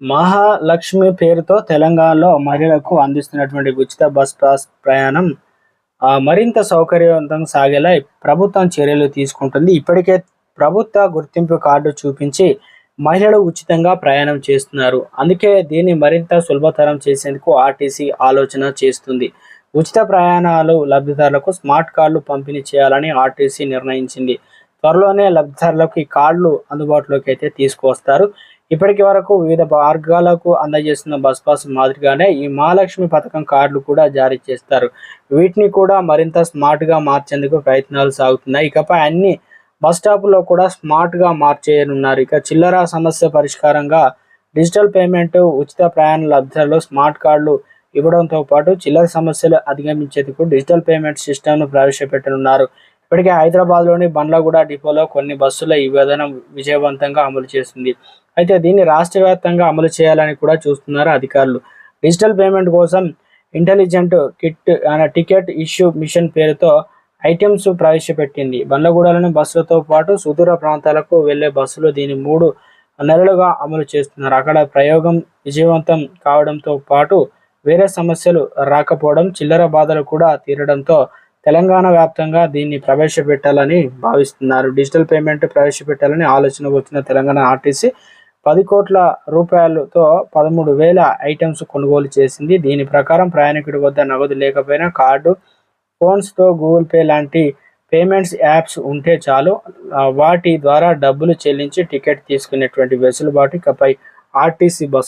మహాలక్ష్మి పేరుతో తెలంగాణలో మహిళలకు అందిస్తున్నటువంటి ఉచిత బస్ పాస్ ప్రయాణం మరింత సౌకర్యవంతంగా సాగేలా ప్రభుత్వం చర్యలు తీసుకుంటుంది. ఇప్పటికే ప్రభుత్వ గుర్తింపు కార్డు చూపించి మహిళలు ఉచితంగా ప్రయాణం చేస్తున్నారు. అందుకే దీన్ని మరింత సులభతరం చేసేందుకు ఆర్టీసీ ఆలోచన చేస్తుంది. ఉచిత ప్రయాణాలు లబ్ధిదారులకు స్మార్ట్ కార్డులు పంపిణీ చేయాలని ఆర్టీసీ నిర్ణయించింది. త్వరలోనే లబ్ధిదారులకు ఈ కార్డులు అందుబాటులోకి అయితే తీసుకువస్తారు. ఇప్పటికి వరకు వివిధ మార్గాలకు అందజేస్తున్న బస్ పాస్ మాదిరిగానే ఈ మహాలక్ష్మి పథకం కార్డులు కూడా జారీ చేస్తారు. వీటిని కూడా మరింత స్మార్ట్గా మార్చేందుకు ప్రయత్నాలు సాగుతున్నాయి. ఇకపై అన్ని బస్ స్టాపుల్లో కూడా స్మార్ట్గా మార్చేయనున్నారు. ఇక చిల్లర సమస్య పరిష్కారంగా డిజిటల్ పేమెంట్, ఉచిత ప్రయాణ లబ్ధిదారులు స్మార్ట్ కార్డులు ఇవ్వడంతో పాటు చిల్లర సమస్యలు అధిగమించేందుకు డిజిటల్ పేమెంట్ సిస్టమ్ను ప్రవేశపెట్టనున్నారు. ఇప్పటికే హైదరాబాద్లోని బండ్లగూడ డిపోలో కొన్ని బస్సుల ఈ విధానం విజయవంతంగా అమలు చేస్తుంది. అయితే దీన్ని రాష్ట్ర వ్యాప్తంగా అమలు చేయాలని కూడా చూస్తున్నారు అధికారులు. డిజిటల్ పేమెంట్ కోసం ఇంటెలిజెంట్ టికెట్ ఇష్యూ మిషన్ పేరుతో ఐటమ్స్ ప్రవేశపెట్టింది. బండ్లగూడలోని బస్సులతో పాటు సుదూర ప్రాంతాలకు వెళ్లే బస్సులు దీన్ని 3 నెలలుగా అమలు చేస్తున్నారు. అక్కడ ప్రయోగం విజయవంతం కావడంతో పాటు వేరే సమస్యలు రాకపోవడం, చిల్లర బాధలు కూడా తీరడంతో తెలంగాణ వ్యాప్తంగా దీన్ని ప్రవేశపెట్టాలని భావిస్తున్నారు. డిజిటల్ పేమెంట్ ప్రవేశపెట్టాలని ఆలోచన వచ్చిన తెలంగాణ ఆర్టీసీ 10 కోట్ల రూపాయలతో 13,000 ఐటమ్స్ కొనుగోలు చేసింది. దీని ప్రకారం ప్రయాణికుడి వద్ద నగదు లేకపోయినా కార్డు, ఫోన్స్తో గూగుల్ పే లాంటి పేమెంట్స్ యాప్స్ ఉంటే చాలు. వాటి ద్వారా డబ్బులు చెల్లించి టికెట్ తీసుకునేటువంటి వెసులుబాటు ఇకపై ఆర్టీసీ బస్సు